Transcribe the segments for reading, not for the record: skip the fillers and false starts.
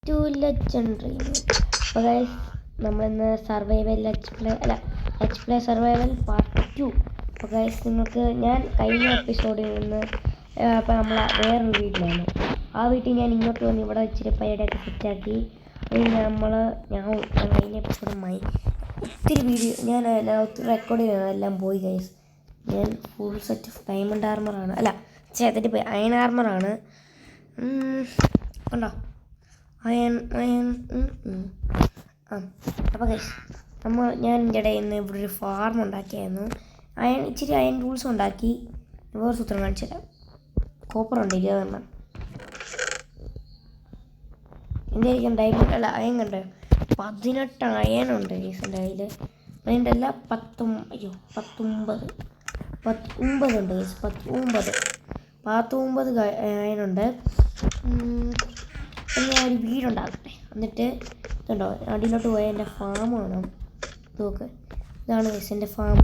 To legendary. അപ്പോൾ guys നമ്മളിന്ന് survival let's play survival part 2. അപ്പോൾ ഗൈസ് നിങ്ങൾക്ക് ഞാൻ കഴിഞ്ഞ എപ്പിസോഡിൽ നിന്ന് അപ്പോൾ നമ്മൾ വേറൊരു വീട്ടിലാണ്. ആ വീട്ടിൽ ഞാൻ ഇങ്ങോട്ട് വന്ന് ഇവിടെ ഇച്ചിരി പയ്യടെയൊക്കെ സെറ്റാക്കി. ഞാൻ കഴിഞ്ഞ എപ്പിസോഡ് ഒത്തിരി വീഡിയോ ഞാൻ ഒത്തിരി റെക്കോർഡ് ചെയ്തതെല്ലാം പോയി ഗൈസ്. ഞാൻ ഫുൾ സെറ്റ് ഓഫ് ഡയമണ്ട് ആർമറാണ്, ചേട്ടൻ്റെ പോയി അയൺ ആർമറാണ്. കണ്ടോ അയൺ അപ്പോൾ ഗൈസ് ഞാൻ എൻ്റെ ഇടയിൽ നിന്ന് ഇവിടെ ഒരു ഫാർം ഉണ്ടാക്കിയായിരുന്നു. ഇച്ചിരി അയൺ ടൂൾസ് ഉണ്ടാക്കി. വേറെ സൂത്രം കാണിച്ചു തരാം. കോപ്പറുണ്ട് 20 എൻ്റെ ആയിരിക്കും ഡയമണ്ട് അയൺ കണ്ടോ 18 അയണുണ്ട് ഗൈസിൻ്റെ കയ്യിൽ. അതിൻ്റെ അല്ല 19 ഉണ്ട് ഗൈസ്. 19 അയണുണ്ട്. ഞാൻ ഒരു വീടുണ്ടാക്കട്ടെ. എന്നിട്ട് ഇതുണ്ടോ അടിയിലോട്ട് പോയാൽ എൻ്റെ ഫാം കാണാം. നോക്ക്, ഇതാണ് ഗൈസ് എൻ്റെ ഫാം.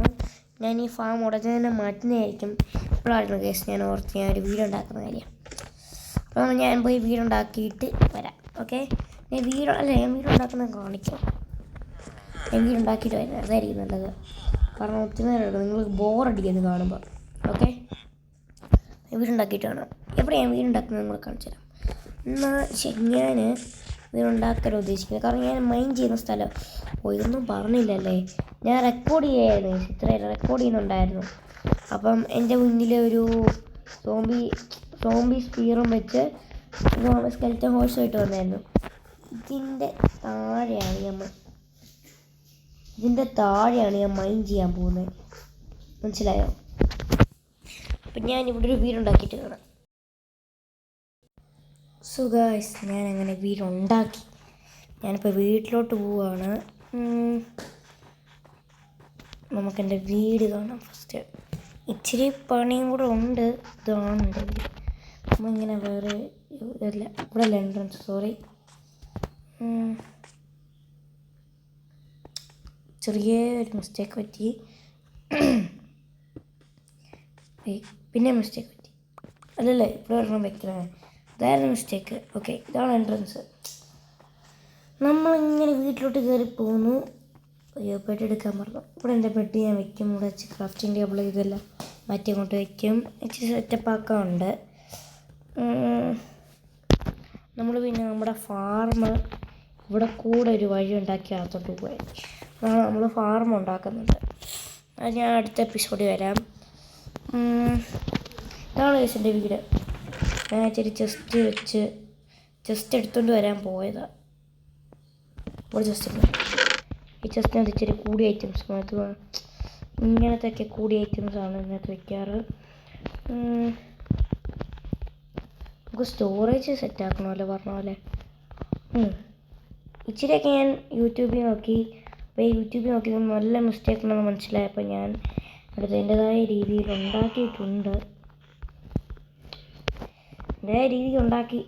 ഞാൻ ഈ ഫാം ഉടനെ തന്നെ മാറ്റുന്നതായിരിക്കും. ഇപ്പോഴായിരുന്നു ഗൈസ് ഞാൻ ഓർത്ത് ഞാൻ ഒരു വീടുണ്ടാക്കുന്ന കാര്യം. അപ്പോൾ ഞാൻ പോയി വീടുണ്ടാക്കിയിട്ട് വരാം. ഓക്കെ, ഞാൻ വീടുണ്ടാക്കുന്നത് കാണിക്കാം. ഞാൻ വീടുണ്ടാക്കിയിട്ട് വരാം, അതായിരിക്കും നല്ലത്. കാരണം ഒത്തിരി നേരം എടുക്കും, നിങ്ങൾക്ക് ബോറടിക്കുന്നത് കാണുമ്പോൾ. ഓക്കെ, വീടുണ്ടാക്കിയിട്ട് കാണാം. എവിടെയാണ് വീടുണ്ടാക്കുന്നത് നിങ്ങൾ കാണിച്ചു തരാം. ഞാൻ വീടുണ്ടാക്കാൻ ഉദ്ദേശിക്കുന്നത് കാരണം ഞാൻ മൈൻഡ് ചെയ്യുന്ന സ്ഥലം ഇതൊന്നും പറഞ്ഞില്ലല്ലേ. ഞാൻ റെക്കോർഡ് ചെയ്യായിരുന്നു, ഇത്രയും റെക്കോർഡ് ചെയ്യുന്നുണ്ടായിരുന്നു. അപ്പം എൻ്റെ മുന്നിൽ ഒരു സോംബി സ്പീറും വെച്ച് സ്കെൽറ്റൻ ഹോഴ്സുമായിട്ട് വന്നായിരുന്നു. ഇതിൻ്റെ താഴെയാണ് ഞാൻ മൈൻഡ് ചെയ്യാൻ പോകുന്നത്, മനസ്സിലായോ? അപ്പം ഞാനിവിടെ ഒരു വീടുണ്ടാക്കിയിട്ട് കാണാം. സോ ഗൈസ് ഞാൻ അങ്ങനെ വീടുണ്ടാക്കി. ഞാനിപ്പോൾ വീട്ടിലോട്ട് പോവുകയാണ്. നമുക്കെൻ്റെ വീട് കാണാം. ഫസ്റ്റ് ഇച്ചിരി പണിയും കൂടെ ഉണ്ട്. ഇതാണ് എൻ്റെ വീട്. നമ്മളിങ്ങനെ വേറെ ഇവിടെ എൻട്രൻസ്, സോറി ചെറിയൊരു മിസ്റ്റേക്ക് പറ്റി. പിന്നെ മിസ്റ്റേക്ക് പറ്റി അല്ലല്ലേ, ഇവിടെ ഒരെണ്ണം വെക്കണേ, അതായിരുന്നു മിസ്റ്റേക്ക്. ഓക്കെ, ഇതാണ് എൻട്രൻസ്. നമ്മളിങ്ങനെ വീട്ടിലോട്ട് കയറി പോകുന്നു. അയ്യോ, പെട്ടി എടുക്കാൻ പറഞ്ഞു. ഇവിടെ എൻ്റെ പെട്ടി ഞാൻ വെക്കും. ഇവിടെ വെച്ച് ക്രാഫ്റ്റിംഗ് ടേബിൾ ഇതെല്ലാം മാറ്റി അങ്ങോട്ട് വയ്ക്കും. ഇച്ചിരി സെറ്റപ്പ് ആക്കാറുണ്ട് നമ്മൾ. പിന്നെ നമ്മുടെ ഫാർം ഇവിടെ കൂടെ ഒരു വഴി ഉണ്ടാക്കി അകത്തോട്ട് പോയി. അതാണ് നമ്മൾ ഫാർം ഉണ്ടാക്കുന്നത്. അത് ഞാൻ അടുത്ത എപ്പിസോഡിൽ വരാം. ഇതാണ് എൻ്റെ വീട്. ഞാൻ ഇച്ചിരി ചെസ്റ്റ് എടുത്തുകൊണ്ട് വരാൻ പോയതാണ്. ഇവിടെ ഈ ചെസ്റ്റിനകത്ത് ഇച്ചിരി കൂടിയ ഐറ്റംസ്, ഇങ്ങനത്തെയൊക്കെ കൂടിയ ഐറ്റംസാണ് ഇതിനകത്ത് വയ്ക്കാറ്. നമുക്ക് സ്റ്റോറേജ് സെറ്റാക്കണമല്ലോ പറഞ്ഞ പോലെ. ഇച്ചിരിയൊക്കെ ഞാൻ യൂട്യൂബിൽ നോക്കി നല്ല മിസ്റ്റേക്ക് ഉണ്ടെന്ന് മനസ്സിലായപ്പോൾ ഞാൻ എൻ്റെതായ രീതിയിൽ ഉണ്ടാക്കിയിട്ടുണ്ട്. എൻ്റെതായ രീതിയിൽ ഉണ്ടാക്കി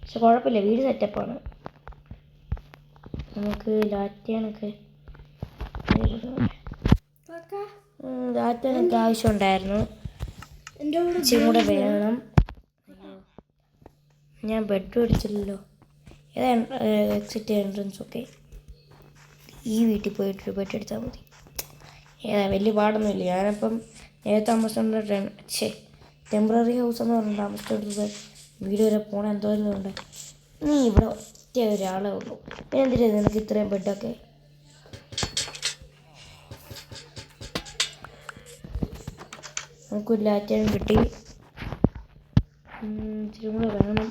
പക്ഷെ കുഴപ്പമില്ല, വീട് സെറ്റപ്പാണ്. നമുക്ക് ലാറ്റനൊക്കെ ആവശ്യമുണ്ടായിരുന്നു. ഇച്ചിരി കൂടെ വേണം. ഞാൻ ബെഡ് അടിച്ചില്ലല്ലോ. Exit entrance. ഓക്കെ, ഈ വീട്ടിൽ പോയിട്ടൊരു ബെഡ് എടുത്താൽ മതി. വലിയ പാടൊന്നുമില്ല. ഞാനപ്പം ടെമ്പററി ഹൗസ് എന്ന് പറഞ്ഞിട്ട് താമസിച്ചോണ്ടത് വീട് വരെ പോകണ എന്തോരം ഉണ്ട്. നീ ഇവിടെ ഒറ്റ ഒരാളേ ഉള്ളൂ, പിന്നെ എന്തിനാ നിനക്ക് ഇത്രയും ബെഡൊക്കെ? നമുക്കൊരു ലാറ്റയും കിട്ടി. ഇച്ചിരി കൂടെ വേണം,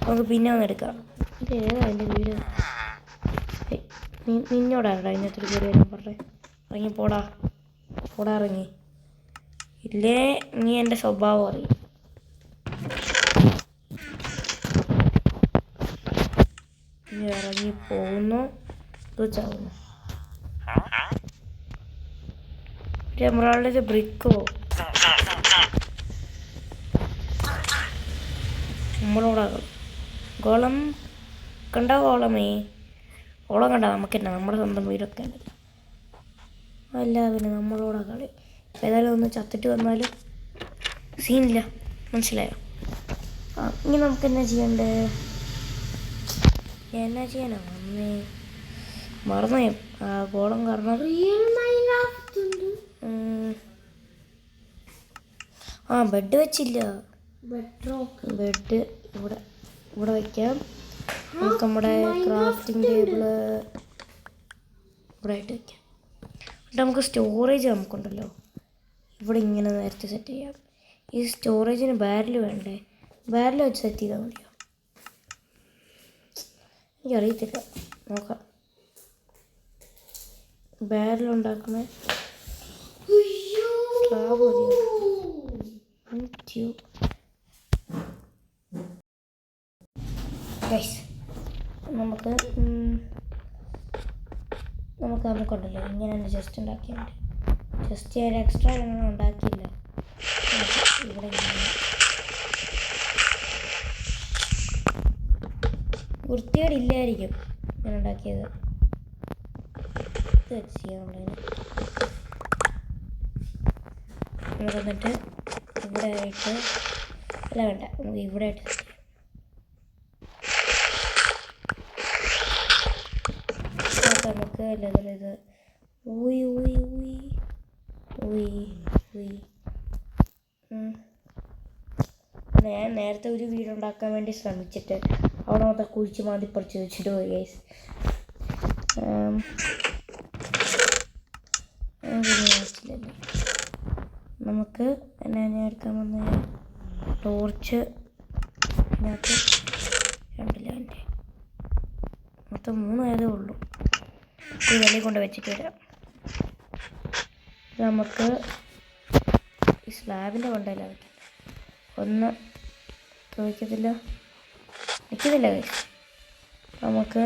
നമുക്ക് പിന്നെ എടുക്കാം. ഇത് ഏതാ എൻ്റെ വീട്? നിന്നോടാണ് അതിനകത്തൊരു കയറി വരാൻ പറഞ്ഞേ. ഇറങ്ങി പോടാ ഇറങ്ങി. ഇല്ലേ നീ എൻ്റെ സ്വഭാവം അറിയും. ഇറങ്ങി പോകുന്നു, ചാവുന്നു. എമറാൾഡിൻ്റെ ബ്രിക്കോ നമ്മളോടാകും. ഗോളം കണ്ട ഓളം കണ്ട നമുക്ക് തന്നെ നമ്മുടെ സ്വന്തം വീടൊക്കെ ഉണ്ടല്ലോ. അല്ല പിന്നെ നമ്മളോടാ കളി. ഏതായാലും ഒന്ന് ചത്തിട്ട് വന്നാലും സീനില്ല, മനസ്സിലായോ? ഇനി നമുക്ക് എന്നാ ചെയ്യണ്ടേ? എന്നാ ചെയ്യാനോ അമ്മേ മറന്നു ആ ഗോളം കാരണം. ആ ബെഡ് വെച്ചില്ല. ബെഡ് ഇവിടെ ഇവിടെ വയ്ക്കാം. നമുക്ക് നമ്മുടെ ക്രാഫ്റ്റിംഗ് ടേബിള് ഇവിടെ ആയിട്ട് വയ്ക്കാം. എന്നിട്ട് നമുക്ക് സ്റ്റോറേജ് നമുക്കുണ്ടല്ലോ ഇവിടെ ഇങ്ങനെ നേരത്തെ സെറ്റ് ചെയ്യാം. ഈ സ്റ്റോറേജിന് ബാരൽ വേണ്ടേ? ബാരൽ വെച്ച് സെറ്റ് ചെയ്താൽ മതിയോ? എനിക്കറിയത്തില്ല, നോക്കാം. ബാരൽ ഉണ്ടാക്കുന്ന സ്ലാബ് മതിയോ? നമുക്ക് നമുക്കുണ്ടല്ലോ ഇങ്ങനെ തന്നെ ജസ്റ്റ് ഉണ്ടാക്കിയാൽ മതി. ജസ്റ്റ് ഒരു എക്സ്ട്രാ ഒന്നും ഉണ്ടാക്കിയില്ല. ഇവിടെ വൃത്തിയോടില്ലായിരിക്കും ഞാൻ ഉണ്ടാക്കിയത്. ഇത് വെച്ച് ചെയ്യാനുള്ളതിന് വന്നിട്ട് ഇവിടെ ആയിട്ട് അല്ല വേണ്ട, നമുക്ക് ഇവിടെ ആയിട്ട് നമുക്ക് ലെതർ ഇത് ഞാൻ നേരത്തെ ഒരു വീടുണ്ടാക്കാൻ വേണ്ടി ശ്രമിച്ചിട്ട് അവിടെ മൊത്തം കുഴിച്ച് മാതി പറിച്ച് വെച്ചിട്ട് പോയി ഗൈസ്. നമുക്ക് എന്നാ ഞാൻ എടുക്കാൻ വന്ന ടോർച്ച് അതിനകത്ത് രണ്ടില്ല, എൻ്റെ മൊത്തം 3 ആയതേ ഉള്ളൂ. ഈ വെളിയിൽ കൊണ്ട് വെച്ചിട്ട് വരാം. ഇത് നമുക്ക് ഈ സ്ലാബിൻ്റെ കൊണ്ടല്ല വയ്ക്കാം. ഒന്ന് വയ്ക്കത്തില്ല, വയ്ക്കുന്നില്ല ഗൈസ്. നമുക്ക്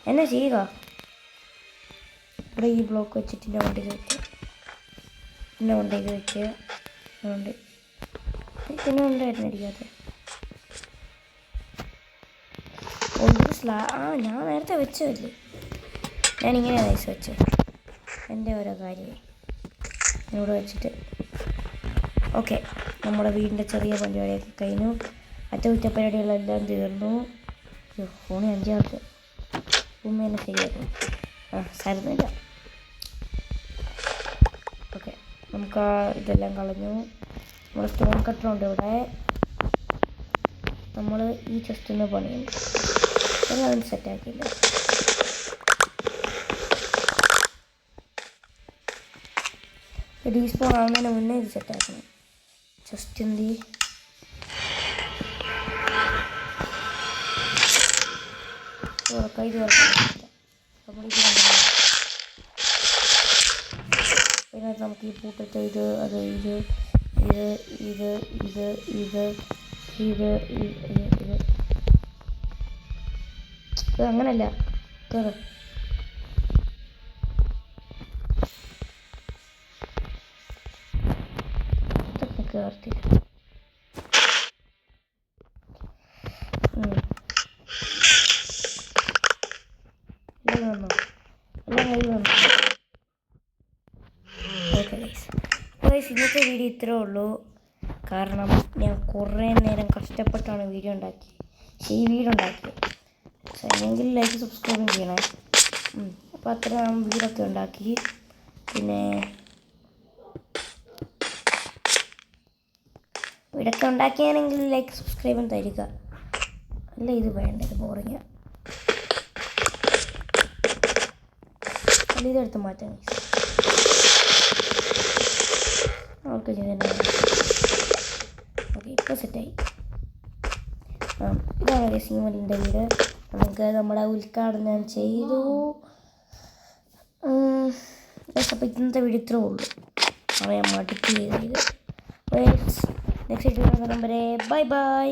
എന്നാ ചെയ്യുക, ഇവിടെ ഈ ബ്ലോക്ക് വെച്ചിട്ട് ഇതിൻ്റെ കൊണ്ടേക്ക് വയ്ക്കുക, പിന്നെ കൊണ്ടേക്ക് വയ്ക്കുക. അതുകൊണ്ട് പിന്നെ ഉണ്ടായിരുന്നു ഇരിക്കാതെ ഞാൻ നേരത്തെ വെച്ചതല്ലേ, ഞാനിങ്ങനെയാണ് നൈസ് വെച്ചത്. എൻ്റെ ഓരോ കാര്യം ഇവിടെ വെച്ചിട്ട് ഓക്കെ. നമ്മുടെ വീടിൻ്റെ ചെറിയ പരിപാടിയൊക്കെ കഴിഞ്ഞു. അറ്റകുറ്റപ്പരിപാടികളെല്ലാം തീർന്നു. ഫോണിൽ 5 ആൾക്ക് ഉമ്മ തന്നെ ശരിയാക്കും. സാരമില്ല. ഓക്കെ, നമുക്ക് ഇതെല്ലാം കളഞ്ഞു. നമ്മൾ സ്റ്റോൺ കട്ടറുണ്ട് ഇവിടെ. നമ്മൾ ഈ ചെസ്റ്റിന് പണിയുണ്ട്, എല്ലാം സെറ്റാക്കിയില്ല. ഡീസ്പോൺ ആവുന്നതിന് മുന്നേ ഇത് സെറ്റാക്കണം. ചെസ്റ്റ് എന്തി കൈ അതിനകത്ത് നമുക്ക് ഈ പൂട്ടത്തെ ഇത് അത് ഇത് ഇത് ഇത് ഇത് ഇത് ഇത് ഇത് ഇത് അങ്ങനല്ല കേറ്. ഇതൊക്കെ കേർത്തില്ല. എല്ലാം വന്നോ? എല്ലാം കൈ വന്നു. ഓക്കെ ഗൈസ്, ഇന്നത്തെ വീഡിയോ ഇത്രേ ഉള്ളൂ. കാരണം ഞാൻ കുറേ നേരം കഷ്ടപ്പെട്ടാണ് വീഡിയോ ഉണ്ടാക്കിയത്. അല്ലെങ്കിൽ ലൈക്ക് സബ്സ്ക്രൈബും ചെയ്യണേ. അപ്പോൾ അത്ര വീടൊക്കെ ഉണ്ടാക്കി. പിന്നെ വീടൊക്കെ ഉണ്ടാക്കിയാണെങ്കിൽ ലൈക്ക് സബ്സ്ക്രൈബും തരിക. അല്ല ഇത് വേണ്ട, ഇത് ബോറിങ്ങ. അല്ല ഇതെടുത്ത് മാറ്റാം. ഓക്കെ ഓക്കെ, ഇപ്പോൾ സെറ്റായി. ഇതാണ് റേസിംഗ് വീട്. നമുക്ക് നമ്മുടെ ഉദ്ഘാടനം ചെയ്തു. അപ്പോൾ ഇന്നത്തെ വീഡിയോ ഇത്രേ ഉള്ളൂ. ഞാൻ മടുത്ത് ചെയ്ത് നെക്സ്റ്റ് വീഡിയോ നമ്പറേ. Bye by.